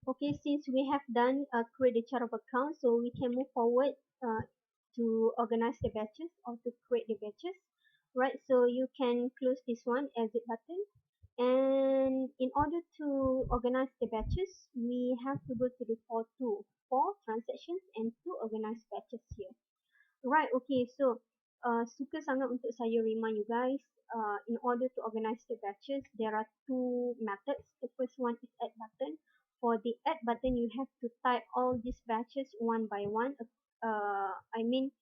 Okay, since we have done create the chart of account, so we can move forward to organize the batches or to create the batches. Right, so you can close this one, exit button. And in order to organize the batches, we have to go to the for transactions and to organize batches here. Right, okay, so suka sangat untuk saya remind you guys, in order to organize the batches, there are two methods. The first one is add button. For the add button, you have to type all these batches one by one. I mean,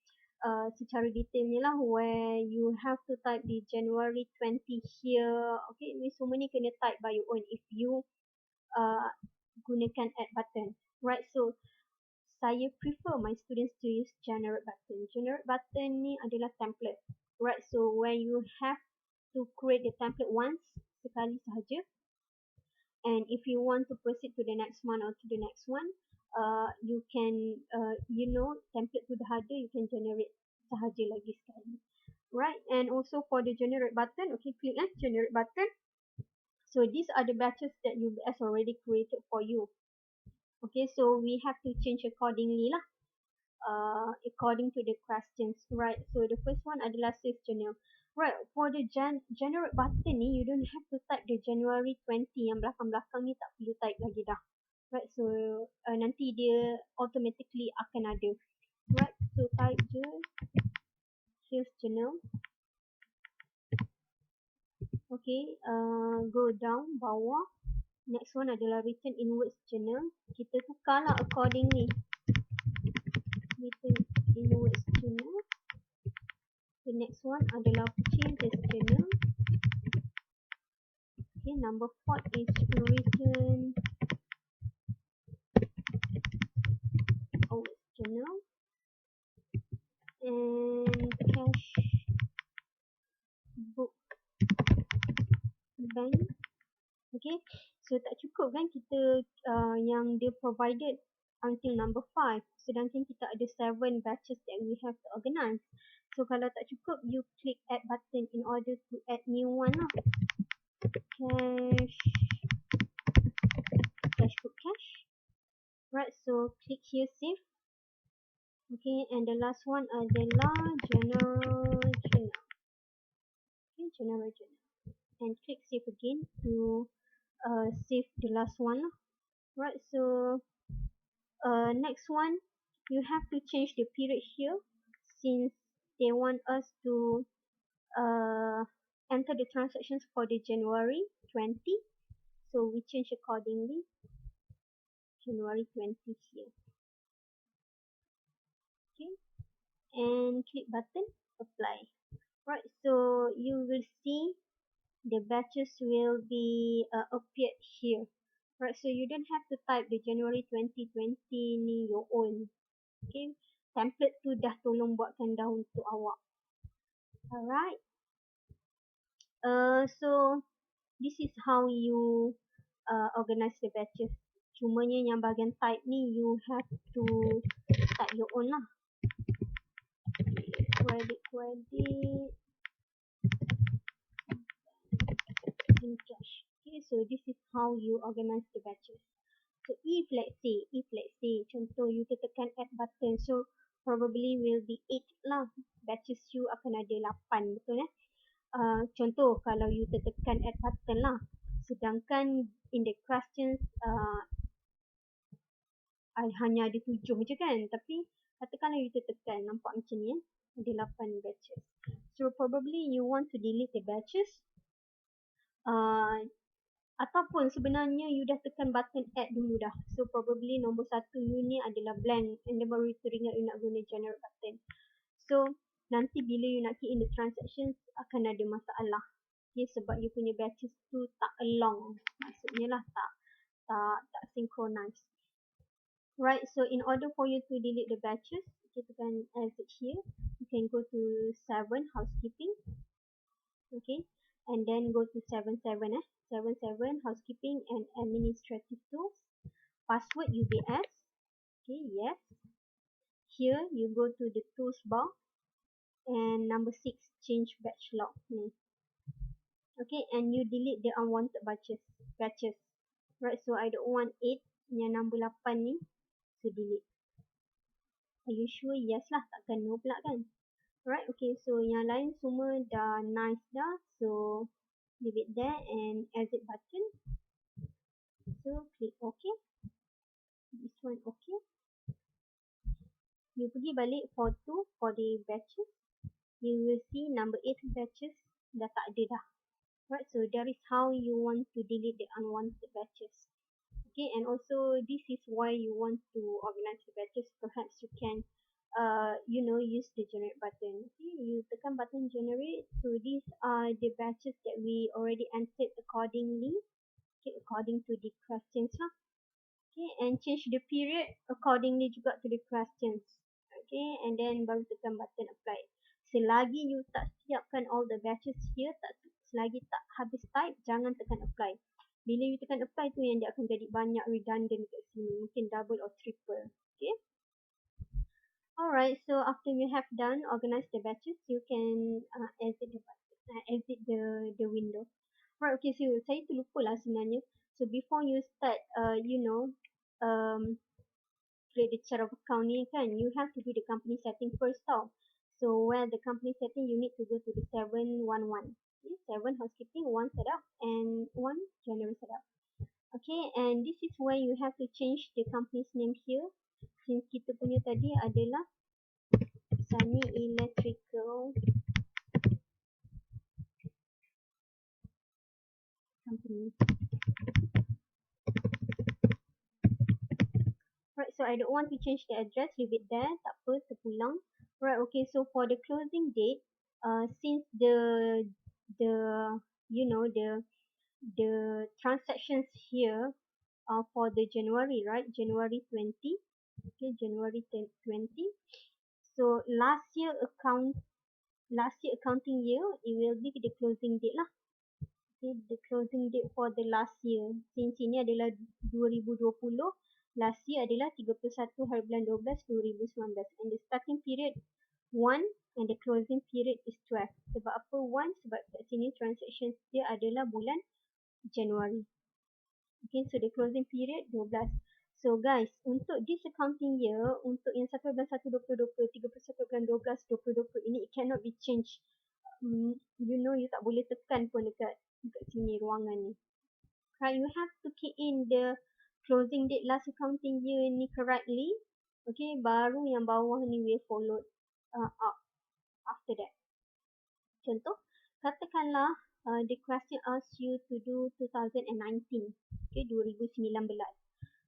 secara detailnya lah, where you have to type the January 20 here. Okay, ni semua ni kena type by your own if you uh, gunakan add button. Right, so saya prefer my students to use generate button. Generate button ni adalah template. Right, so when you have to create the template once, sekali sahaja. And if you want to proceed to the next one or to the next one, you can, template to the header, you can generate sahaja lagi sekali. Right, and also for the generate button, okay, click generate button. So these are the batches that UBS already created for you. Okay, so we have to change accordingly lah. According to the questions, right? So the first one adalah save journal. Right, for the generate button ni, you don't have to type the January 20 yang belakang-belakang ni, tak perlu type lagi dah. Right, so nanti dia automatically akan ada. Right, so type je save journal. Okay, go down bawah. Next one adalah return inwards journal. Kita tukarlah accordingly. Return inwards journal. The next one adalah purchases journal. Okay, number 4 is return outwards journal. And cash book bank. Okay, so tak cukup kan kita yang dia provided until number 5, sedangkan kita ada 7 batches that we have to organize. So kalau tak cukup, you click add button in order to add new one lah. Cash book cash. Right, so click here save. Okay, and the last one adalah general journal. Okay, general journal. And click save again to save the last one. Right, so next one, you have to change the period here since they want us to enter the transactions for the January 20. So we change accordingly. January 20 here. Okay, and click button apply. Right, so you will see the batches will be appeared here. Right, so you don't have to type the January 2020 ni your own. Okay, template tu dah tolong buatkan dah untuk awak. Alright, so this is how you organize the batches. Cumanya yang bahagian type ni you have to type your own lah. Credit and cash. Okay, so this is how you organize the batches. So if let's say contoh you tekan add button, so probably will be 8 lah, batches you akan ada 8, betul contoh kalau you tekan add button lah, sedangkan in the questions hanya ada 7 je kan, tapi katakanlah you tekan, nampak macam ni ada 8 batches. So probably you want to delete the batches, ataupun sebenarnya you dah tekan button add dulu dah. So probably nombor 1 you ni adalah blank, and then baru you teringat you nak guna generate button. So nanti bila you nak key in the transactions akan ada masalah. Okay, sebab you punya batches tu tak along, maksudnya lah tak synchronize. Right, so in order for you to delete the batches, kita tekan exit here. You can go to 7 housekeeping. Okay, and then go to 77 housekeeping and administrative tools. Password UBS. Okay, yes. Here you go to the tools bar and number 6 change batch log. Okay, and you delete the unwanted batches. Right, so I don't want 8, Yang number 8 ni, so delete. Are you sure? Yes lah, takkan no pula kan. Alright, okay, so yang lain semua dah nice dah. So leave it there and exit button. So click OK. This one OK. You pergi balik for the batches. You will see number 8 batches dah tak ada dah. Right, so that is how you want to delete the unwanted batches. Okay, and also this is why you want to organize the batches. Perhaps you can use the generate button. Okay, you tekan button generate. So these are the batches that we already entered accordingly. Okay, according to the questions lah. Okay, and change the period accordingly juga to the questions. Okay, and then baru tekan button apply. Selagi you tak siapkan all the batches here, selagi tak habis type, jangan tekan apply. Bila you tekan apply tu yang dia akan jadi banyak redundant kat sini. Mungkin double or triple. Okay. Alright, so after you have done organize the batches, you can exit the window. Right, okay, so saya terlupa lah sebenarnya. So before you start, create the chart of account ni kan, you have to do the company setting first tau. So where the company setting, you need to go to the 711. Okay, 7 housekeeping, 1 setup, and 1 general setup. Okay, and this is where you have to change the company's name here. Since kita punya tadi adalah Sunny Electrical Company. Right, so I don't want to change the address, leave it there, tak apa, terpulang. Right, okay, so for the closing date, since the transactions here are for the January, right, January 20, okay, January 20. So last year accounting year, it will be the closing date lah. Okay, the closing date for the last year. Since ini adalah 2020, last year adalah 31 hari bulan 12 2019, and the starting period 1 and the closing period is 12. Sebab apa 1? Sebab kat sini transactions dia adalah bulan Januari. Okay, so the closing period 12. So guys, untuk this accounting year, untuk yang 1 bulan 1 2020, 31 bulan 12 2020 ini, it cannot be changed. You tak boleh tekan pun dekat sini ruangan ni. Right, you have to key in the closing date last accounting year ni correctly. Okay, baru yang bawah ni will follow up after that. Contoh, katakanlah the question asks you to do 2019. Okay, 2019.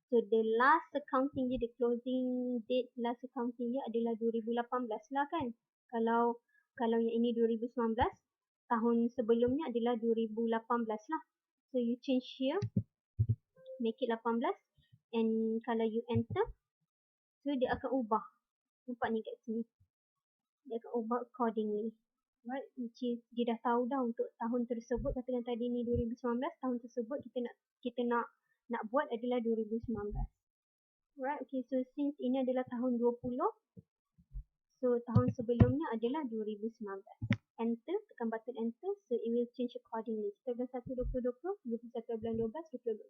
So the last accounting year, the closing date last accounting year adalah 2018 lah kan. Kalau yang ini 2019, tahun sebelumnya adalah 2018 lah. So you change here, make it 18, and kalau you enter, so dia akan ubah. Nampak ni kat sini. Dia akan ubah accordingly. Right, which is dia dah tahu dah untuk tahun tersebut, katakan tadi ni 2019, tahun tersebut kita nak buat adalah 2019. Right, okay, so since ini adalah tahun 20, so tahun sebelumnya adalah 2019. Enter, tekan button enter, so it will change accordingly. 1 bulan 1 2020, 21 bulan 12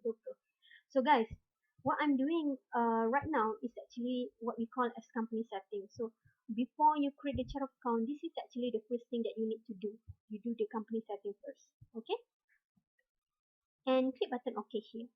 2020. So guys, what I'm doing right now is actually what we call as company setting. So before you create the chart of account, this is actually the first thing that you need to do. You do the company setting first. Okay? And click button OK here.